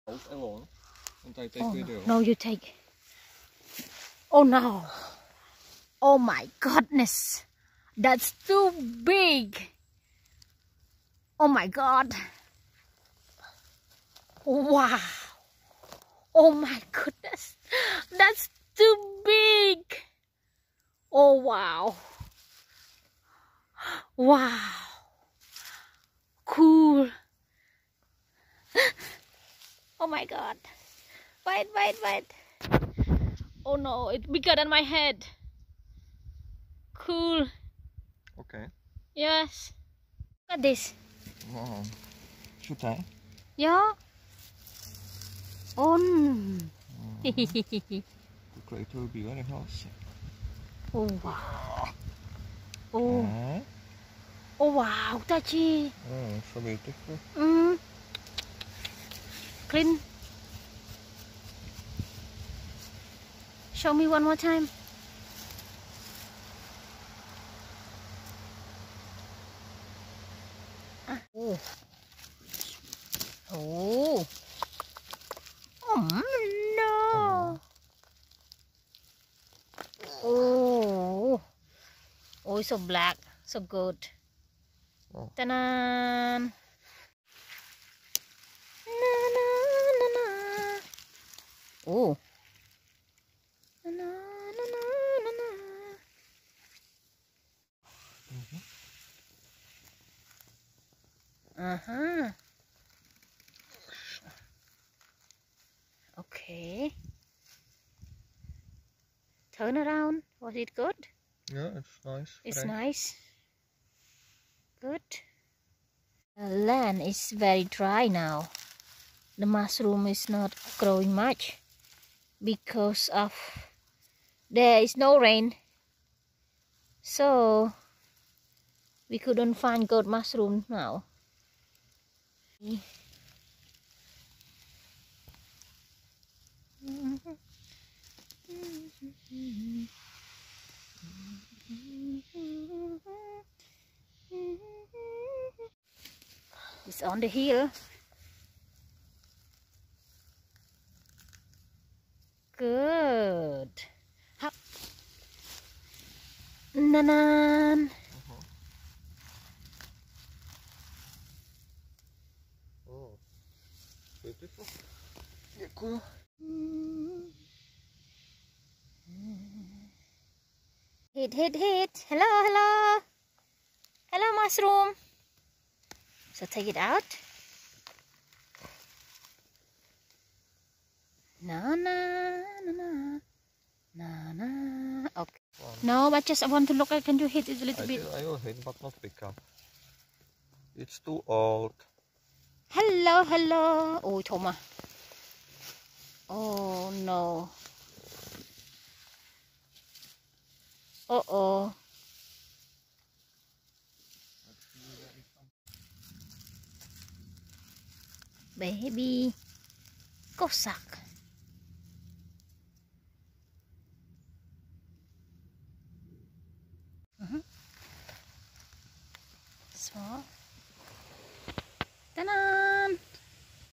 Oh, no, you take. Oh no. Oh my goodness. That's too big. Oh my god. Wow. Oh my goodness. That's too big. Oh wow. Wow. Cool. Oh my god. Wait. Oh no, it's bigger than my head. Cool. Okay. Yes. Look at this. Wow. Should I? Yeah. Oh. The crater will be very healthy. Oh wow. Oh. Oh wow, Tachi. Oh, so beautiful. Clean. Show me one more time. Oh. Oh. Oh no. Oh. Oh, it's so black, so good. Oh. Ta-da! Na, na, na, na. Oh. Na, na, na, na, na. Uh-huh. Okay. Turn around. Was it good? Yeah, it's nice. It's nice. Good. The land is very dry now. The mushroom is not growing much because of there is no rain. So we couldn't find good mushroom now. It's on the hill. Good. Hop. Nanan. Oh, beautiful. Yeah, cool. Hit. Hello. Hello, mushroom. So take it out. Na. Okay. No, but just I want to look. Can you hit it a little bit? I will hit, but not pick up. It's too old. Hello. Oh, Thomas. Oh no. Uh-oh. Baby. Go suck.